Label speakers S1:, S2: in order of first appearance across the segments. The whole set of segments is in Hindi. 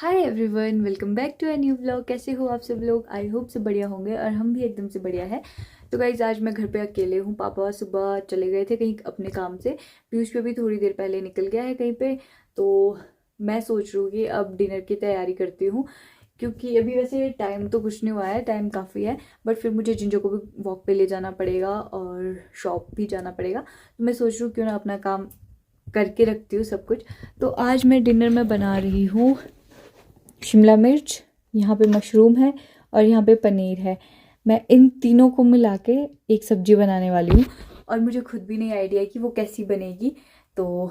S1: Hi everyone, welcome back to a new vlog. कैसे हो आप सब लोग? आई होप सब बढ़िया होंगे और हम भी एकदम से बढ़िया है। तो गाइज आज मैं घर पे अकेले हूँ। पापा सुबह चले गए थे कहीं अपने काम से। पीयूष पे भी थोड़ी देर पहले निकल गया है कहीं पे। तो मैं सोच रही हूँ कि अब डिनर की तैयारी करती हूँ, क्योंकि अभी वैसे टाइम तो कुछ नहीं हुआ है, टाइम काफ़ी है। बट फिर मुझे जिंजो को भी वॉक पे ले जाना पड़ेगा और शॉप भी जाना पड़ेगा। तो मैं सोच रही हूँ क्यों ना अपना काम करके रखती हूँ सब कुछ। तो आज मैं डिनर में बना रही हूँ शिमला मिर्च, यहाँ पे मशरूम है और यहाँ पे पनीर है। मैं इन तीनों को मिला के एक सब्जी बनाने वाली हूँ और मुझे खुद भी नहीं आइडिया है कि वो कैसी बनेगी। तो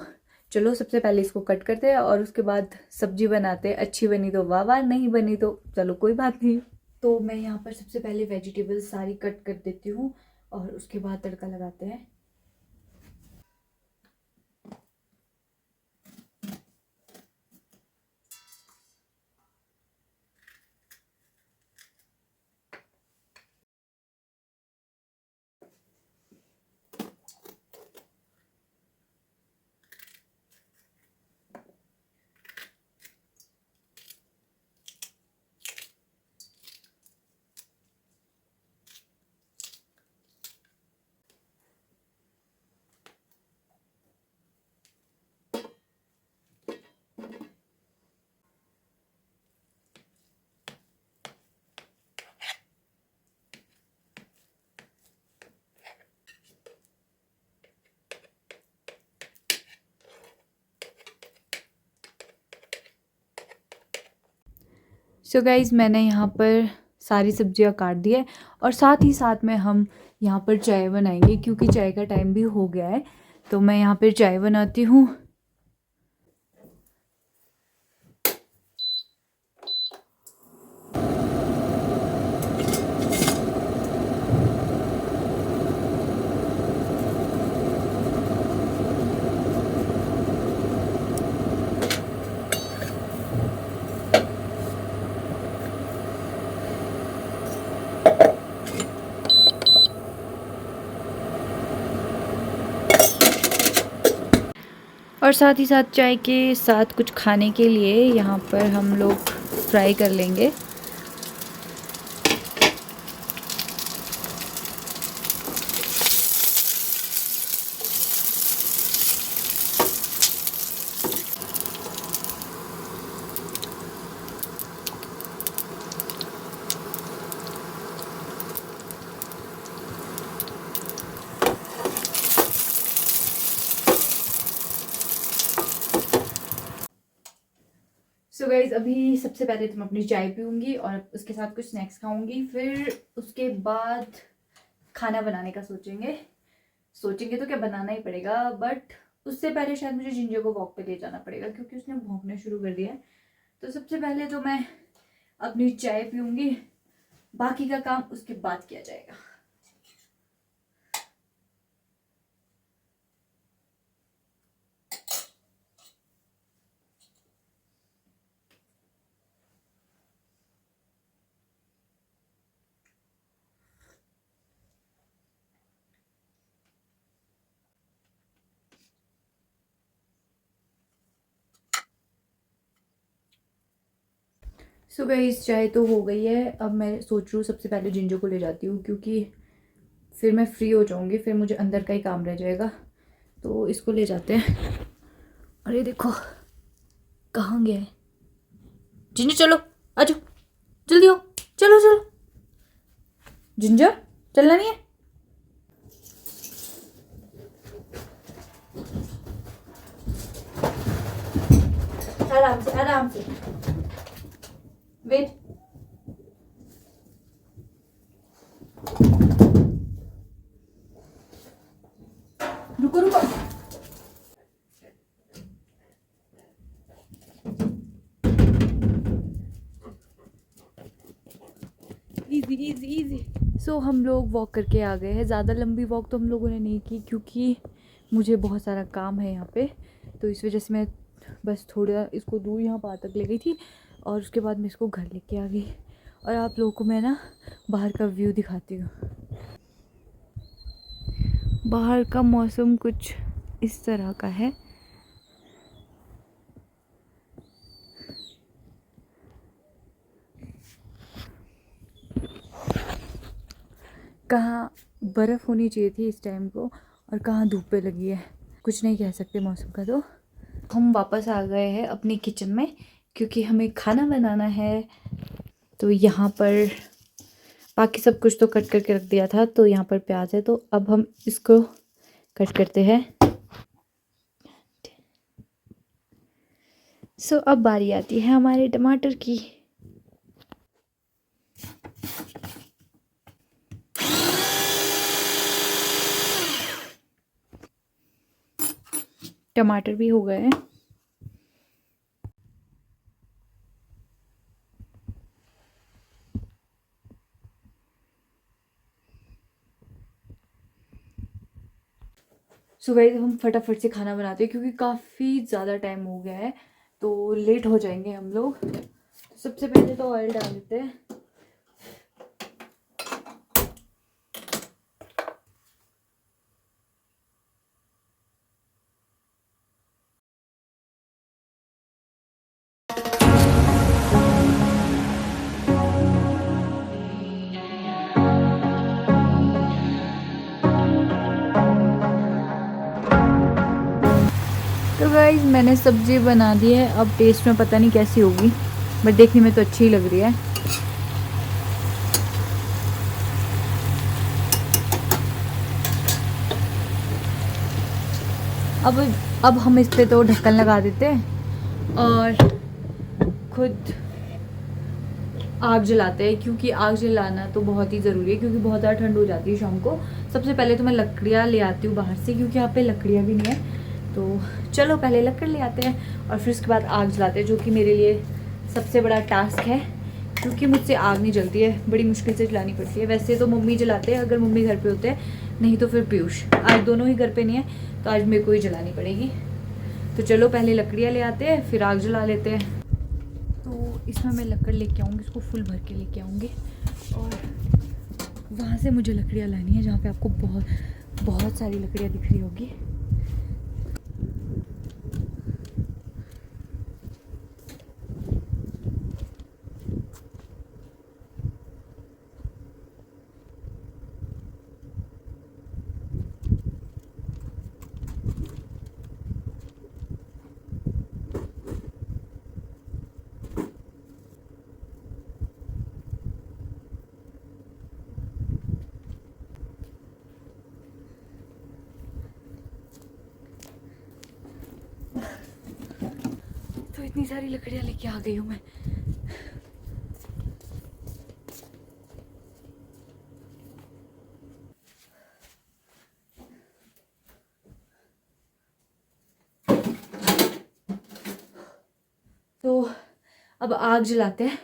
S1: चलो सबसे पहले इसको कट करते हैं और उसके बाद सब्जी बनाते हैं। अच्छी बनी तो वाह वाह, नहीं बनी तो चलो कोई बात नहीं। तो मैं यहाँ पर सबसे पहले वेजिटेबल्स सारी कट कर देती हूँ और उसके बाद तड़का लगाते हैं। सो गाइज़ मैंने यहाँ पर सारी सब्जियाँ काट दी है और साथ ही साथ में हम यहाँ पर चाय बनाएंगे, क्योंकि चाय का टाइम भी हो गया है। तो मैं यहाँ पर चाय बनाती हूँ। और साथ ही साथ चाय के साथ कुछ खाने के लिए यहाँ पर हम लोग फ्राई कर लेंगे। सो गाइज अभी सबसे पहले तो मैं अपनी चाय पीऊँगी और उसके साथ कुछ स्नैक्स खाऊंगी। फिर उसके बाद खाना बनाने का सोचेंगे। सोचेंगे तो क्या, बनाना ही पड़ेगा। बट उससे पहले शायद मुझे जिंजर को वॉक पे ले जाना पड़ेगा, क्योंकि उसने भौंकना शुरू कर दिया है। तो सबसे पहले तो मैं अपनी चाय पीऊँगी, बाकी का काम उसके बाद किया जाएगा। सो गाइस चाय तो हो गई है। अब मैं सोच रही हूँ सबसे पहले जिंजो को ले जाती हूँ, क्योंकि फिर मैं फ्री हो जाऊँगी, फिर मुझे अंदर का ही काम रह जाएगा। तो इसको ले जाते हैं। अरे देखो कहाँ गया है जिंजर, चलो आ जाओ, जल्दी आओ, चलो चलो। जिंजर चलना नहीं है? आराम से आराम से, वेट। रुको रुको। Easy easy easy. सो हम लोग वॉक करके आ गए हैं। ज़्यादा लंबी वॉक तो हम लोगों ने नहीं की, क्योंकि मुझे बहुत सारा काम है यहाँ पे। तो इस वजह से मैं बस थोड़ा इसको दूर यहाँ पार तक ले गई थी और उसके बाद मैं इसको घर लेके आ गई। और आप लोगों को मैं ना बाहर का व्यू दिखाती हूँ। बाहर का मौसम कुछ इस तरह का है। कहाँ बर्फ़ होनी चाहिए थी इस टाइम को और कहाँ धूप पे लगी है, कुछ नहीं कह सकते मौसम का। तो हम वापस आ गए हैं अपनी किचन में क्योंकि हमें खाना बनाना है। तो यहाँ पर बाकी सब कुछ तो कट करके रख दिया था, तो यहाँ पर प्याज है, तो अब हम इसको कट करते हैं। सो अब बारी आती है हमारे टमाटर की। टमाटर भी हो गए हैं। सुबह हम फटाफट से खाना बनाते हैं क्योंकि काफ़ी ज़्यादा टाइम हो गया है, तो लेट हो जाएंगे हम लोग। सबसे पहले तो ऑयल डाल देते हैं। तो गाइस मैंने सब्ज़ी बना दी है। अब टेस्ट में पता नहीं कैसी होगी, बट देखने में तो अच्छी ही लग रही है। अब हम इस पे तो ढक्कन लगा देते हैं और खुद आग जलाते हैं, क्योंकि आग जलाना तो बहुत ही ज़रूरी है क्योंकि बहुत ज़्यादा ठंड हो जाती है शाम को। सबसे पहले तो मैं लकड़ियाँ ले आती हूँ बाहर से, क्योंकि यहाँ पे लकड़ियाँ भी नहीं है। तो चलो पहले लकड़ ले आते हैं और फिर उसके बाद आग जलाते हैं, जो कि मेरे लिए सबसे बड़ा टास्क है क्योंकि मुझसे आग नहीं जलती है, बड़ी मुश्किल से जलानी पड़ती है। वैसे तो मम्मी जलाते हैं अगर मम्मी घर पे होते हैं, नहीं तो फिर पीयूष। आज दोनों ही घर पे नहीं है, तो आज मेरे को ही जलानी पड़ेगी। तो चलो पहले लकड़ियाँ ले आते हैं, फिर आग जला लेते हैं। तो इसमें मैं लकड़ लेके आऊँगी, इसको फुल भर के लेके आऊँगी और वहाँ से मुझे लकड़ियाँ लानी है, जहाँ पे आपको बहुत सारी लकड़ियाँ दिख रही होगी। तो इतनी सारी लकड़ियाँ लेके आ गई हूँ मैं। तो अब आग जलाते हैं।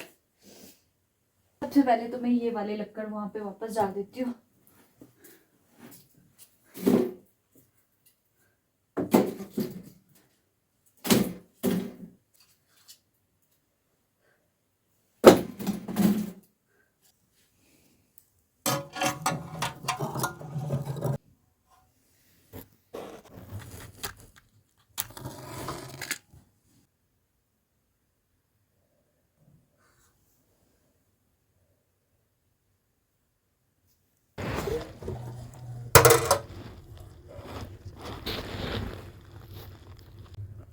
S1: सबसे पहले तो मैं ये वाले लक्कड़ वहां पे वापस डाल देती हूँ।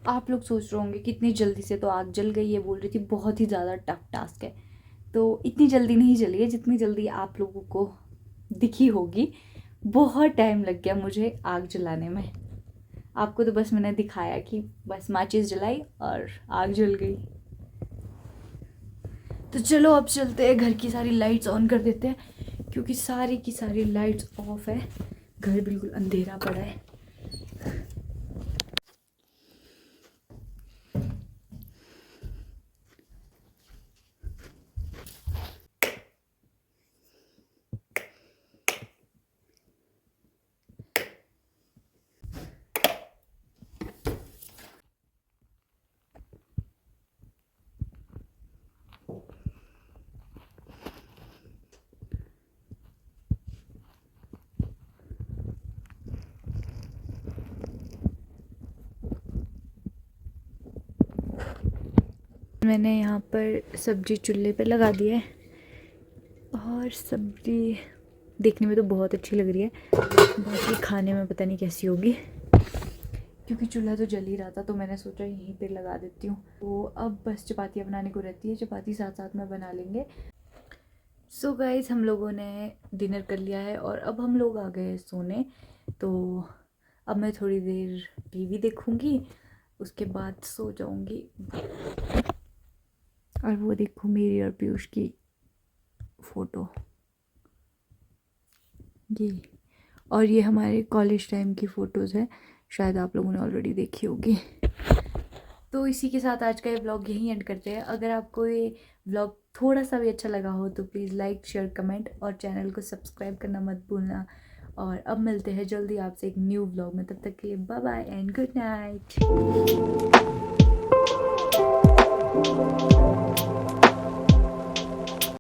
S1: आप लोग सोच रहे होंगे कितनी जल्दी से तो आग जल गई है, बोल रही थी बहुत ही ज़्यादा टफ टास्क है। तो इतनी जल्दी नहीं जली है जितनी जल्दी आप लोगों को दिखी होगी। बहुत टाइम लग गया मुझे आग जलाने में। आपको तो बस मैंने दिखाया कि बस माचिस जलाई और आग जल गई। तो चलो अब चलते हैं, घर की सारी लाइट्स ऑन कर देते हैं क्योंकि सारी की सारी लाइट्स ऑफ है, घर बिल्कुल अंधेरा पड़ा है। मैंने यहाँ पर सब्जी चूल्हे पे लगा दी है और सब्जी देखने में तो बहुत अच्छी लग रही है, बाकी खाने में पता नहीं कैसी होगी, क्योंकि चूल्हा तो जल ही रहा था तो मैंने सोचा यहीं पे लगा देती हूँ। तो अब बस चपातियाँ बनाने को रहती है, चपाती साथ साथ में बना लेंगे। सो गाइस हम लोगों ने डिनर कर लिया है और अब हम लोग आ गए सोने। तो अब मैं थोड़ी देर टीवी देखूँगी, उसके बाद सो जाऊँगी। और वो देखो मेरी और पीयूष की फ़ोटो, ये, और ये हमारे कॉलेज टाइम की फ़ोटोज़ है, शायद आप लोगों ने ऑलरेडी देखी होगी। तो इसी के साथ आज का ये व्लॉग यहीं एंड करते हैं। अगर आपको ये व्लॉग थोड़ा सा भी अच्छा लगा हो तो प्लीज़ लाइक शेयर कमेंट और चैनल को सब्सक्राइब करना मत भूलना। और अब मिलते हैं जल्दी आपसे एक न्यू व्लॉग में, तब तक के लिए bye bye and good night.